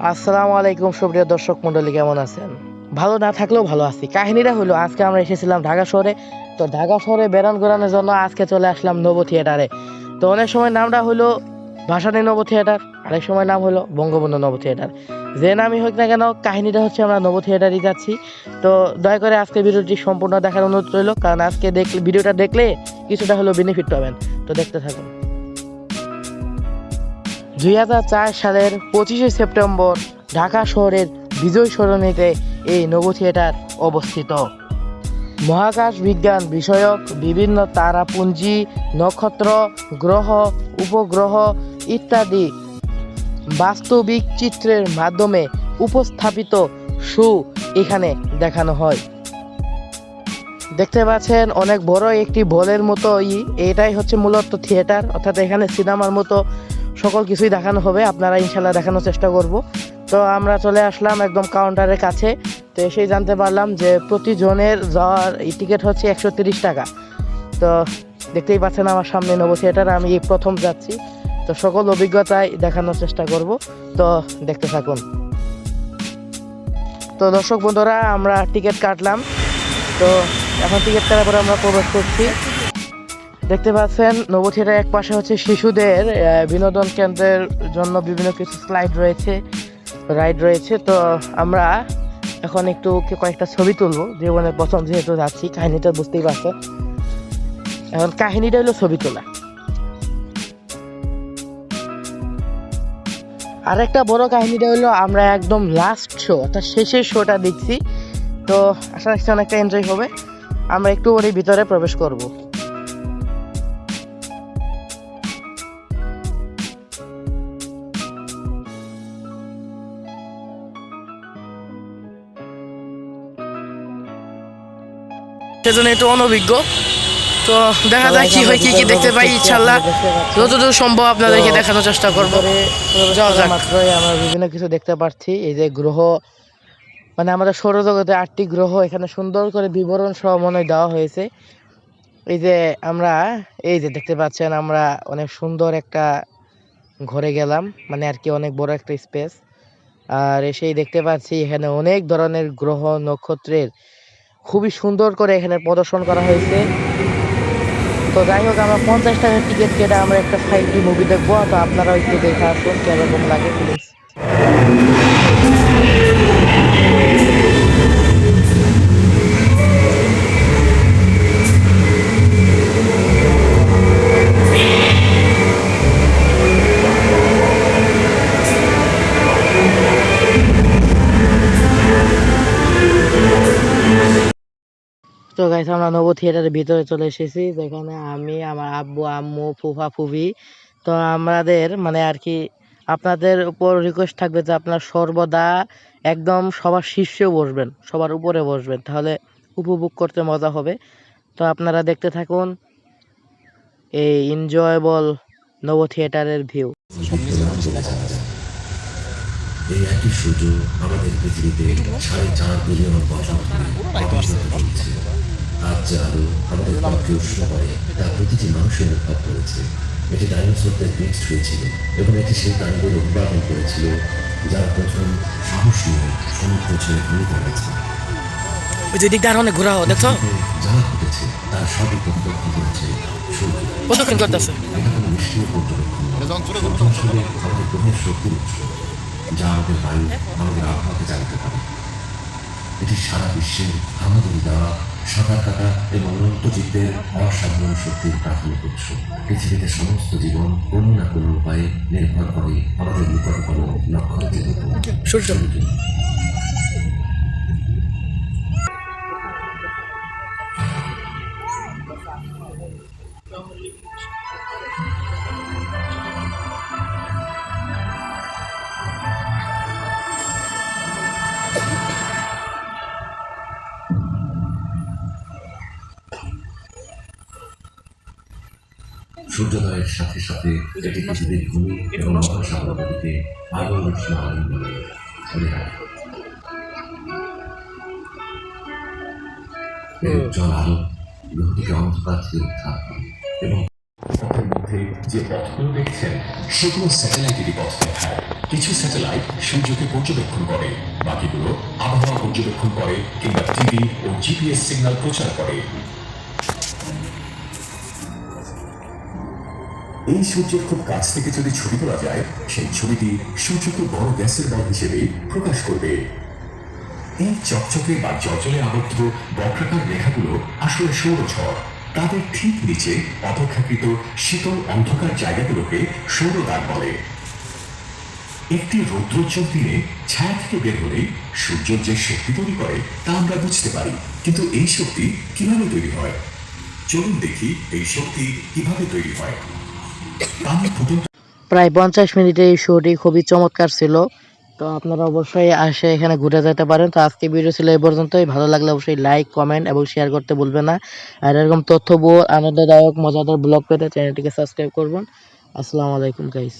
আসসালামু আলাইকুম সুপ্রিয় দর্শক মণ্ডলী, কেমন আছেন? ভালো না থাকলেও ভালো আছি। কাহিনীটা হলো, আজকে আমরা এসেছিলাম ঢাকা শহরে। তো ঢাকা শহরে বেড়ান ঘোরানোর জন্য আজকে চলে আসলাম নব থিয়েটারে। তো অনেক সময় নামটা হলো ভাসানী নব থিয়েটার, আরেক সময় নাম হলো বঙ্গবন্ধু নব থিয়েটার। যে নামই হোক না কেন, কাহিনীটা হচ্ছে আমরা নব থিয়েটারই যাচ্ছি। তো দয়া করে আজকে ভিডিওটি সম্পূর্ণ দেখার অনুরোধ রইল, কারণ আজকে ভিডিওটা দেখলে কিছুটা হলো বেনিফিট পাবেন। তো দেখতে থাকুন। 2004 সালের 25শে সেপ্টেম্বর ঢাকা শহরের বিজয় সরণিতে এই নব থিয়েটার অবস্থিত। মহাকাশ বিজ্ঞান বিষয়ক বিভিন্ন তারাপুঞ্জি, নক্ষত্র, গ্রহ, উপগ্রহ ইত্যাদি বাস্তবিক চিত্রের মাধ্যমে উপস্থাপিত শো এখানে দেখানো হয়। দেখতে পাচ্ছেন অনেক বড় একটি বলের মতো এটাই হচ্ছে মূলত থিয়েটার, অর্থাৎ এখানে সিনেমার মতো সকল কিছুই দেখানো হবে। আপনারা ইনশাল্লাহ দেখানোর চেষ্টা করব। তো আমরা চলে আসলাম একদম কাউন্টারের কাছে। তো এসেই জানতে পারলাম যে প্রতিজনের যাওয়ার টিকিট হচ্ছে 130 টাকা। তো দেখতেই পাচ্ছেন আমার সামনে নব থিয়েটার, আমি এই প্রথম যাচ্ছি। তো সকল অভিজ্ঞতাই দেখানোর চেষ্টা করব। তো দেখতে থাকুন। তো দর্শক বন্ধুরা, আমরা টিকিট কাটলাম। তো এখন টিকিট কাটার পরে আমরা প্রবেশ করছি। দেখতে পাচ্ছেন নব থিয়েটার এক পাশে হচ্ছে শিশুদের বিনোদন কেন্দ্রের জন্য বিভিন্ন কিছু স্লাইড রয়েছে, রাইড রয়েছে। তো আমরা এখন একটু কয়েকটা ছবি তুলবো, জীবনের প্রথম যেহেতু যাচ্ছি, কাহিনীটা বুঝতেই পারছেন। এখন কাহিনীটা হলো ছবি তোলা। আর একটা বড় কাহিনীটা হলো আমরা একদম লাস্ট শো, অর্থাৎ শেষের শোটা দেখছি। তো আশা রাখছি অনেকটা এনজয় হবে। আমরা একটু ওর ভিতরে প্রবেশ করব। সেজন্য একটু অনভিজ্ঞ। তো দেখা যায় কি হয়, কি কি দেখতে পাই। ইনশাল্লাহ যতদূর সম্ভব আপনাদেরকে দেখানোর চেষ্টা করবো। মাত্রই আমরা বিভিন্ন কিছু দেখতে পাচ্ছি। এই যে গ্রহ, মানে আমাদের সৌরজগতে 8টি গ্রহ এখানে সুন্দর করে বিবরণ সহ মনে দেওয়া হয়েছে। এই যে আমরা এই যে দেখতে পাচ্ছেন, আমরা অনেক সুন্দর একটা ঘরে গেলাম, মানে আর কি অনেক বড় একটা স্পেস। আর এসেই দেখতে পাচ্ছি এখানে অনেক ধরনের গ্রহ নক্ষত্রের খুবই সুন্দর করে এখানে প্রদর্শন করা হয়েছে। তো যাই হোক, আমরা 50 টাকার টিকিট কেটে আমরা একটা 5D মুভি দেখবো। তো আপনারাও একটু দেখে আসুন কিরকম লাগে প্লিজ। তো গাইস, আমরা নব থিয়েটারের ভিতরে চলে এসেছি, যেখানে আমি, আমার আব্বু আম্মু ফুফা ফুফি। তো আমাদের মানে আর কি আপনাদের উপর রিকোয়েস্ট থাকবে যে আপনারা সর্বদা একদম সবার শীর্ষে বসবেন, সবার উপরে বসবেন, তাহলে উপভোগ করতে মজা হবে। তো আপনারা দেখতে থাকুন এই এনজয়েবল নব থিয়েটারের ভিউ। এই একই সুযোগ আমাদের পৃথিবীতে 4.5 বিলিয়ন বছর ধরে অবিরত চলছে। আজ যে আলো আমাদের ত্বককে উষ্ণ করে, তা প্রতিটি মানুষের অনুভব করেছে। এটি ডাইনোসরদের বীজ ছুঁয়েছিল, এবং এটি সেই প্রাণীদের উৎপাদন করেছিল যারা প্রথম সাহস নিয়ে সমুদ্র ছেড়ে ভূমিতে গেছে। ওই যে দিকটা আর অনেক ঘোরা দেখছো, যা ঘটেছে তার সবই প্রত্যক্ষ করেছে সূর্য। প্রদক্ষিণ করতেছে। এটা কোনো নিষ্ক্রিয় পর্যবেক্ষণ আসলে আমাদের গ্রহের শক্তির উৎস, যা আমাদের বায়ু, আমাদের আবহাওয়াকে জানতে পারে। এটি সারা বিশ্বের আমাদের দেওয়া সাঁতার কাটা এবং অনন্ত জীবদের অসাধারণ শক্তির প্রাথমিক উৎস। পৃথিবীতে সমস্ত জীবন কোনো না কোনো উপায়ে নির্ভর করে আমাদের নিকটতম নক্ষত্রের উপর, সূর্য। সূর্যোদয়ের সাথে সাথে এটি পৃথিবীর ভূমি এবং মহাসাগরগুলিতে আলোর উষ্ণ আলিঙ্গনে ধরে রাখে। এর উজ্জ্বল আলো গ্রহটিকে অন্ধকার থেকে উদ্ধার করে, এবং পথের মধ্যে যে পথগুলো দেখছেন সেগুলো স্যাটেলাইটেরই পথ দেখায়। কিছু স্যাটেলাইট সূর্যকে পর্যবেক্ষণ করে, বাকিগুলো আবহাওয়া পর্যবেক্ষণ করে কিংবা টিভি ও জিপিএস সিগন্যাল প্রচার করে। এই সূর্যের খুব কাছ থেকে যদি ছবি তোলা যায়, সেই ছবিটি সূর্যকে বড় গ্যাসের বল হিসেবে প্রকাশ করবে। এই চকচকে বা জলজলে আবদ্ধ বক্রাকার রেখাগুলো আসলে সৌরঝড়। তাদের ঠিক নিচে অপেক্ষাকৃত শীতল অন্ধকার জায়গাগুলোকে সৌরদাগ বলে। একটি রৌদ্রোজ্জ্বল দিনে ছায়া থেকে বের হলেই সূর্য যে শক্তি তৈরি করে তা আমরা বুঝতে পারি। কিন্তু এই শক্তি কিভাবে তৈরি হয়? চলুন দেখি এই শক্তি কিভাবে তৈরি হয়। পানি ফুটন্ত প্রায় 50 মিনিটের এই শোটি খুবই চমৎকার ছিল। তো আপনারা অবশ্যই আসে এখানে ঘুরে যেতে পারেন। তো আজকে ভিডিও ছিল এই পর্যন্তই। ভালো লাগলে অবশ্যই লাইক, কমেন্ট এবং শেয়ার করতে ভুলবেন না। আর এরকম তথ্যবহুল, আনন্দদায়ক, মজাদার ব্লগ পেতে চ্যানেলটিকে সাবস্ক্রাইব করবেন। আসসালামু আলাইকুম গাইস।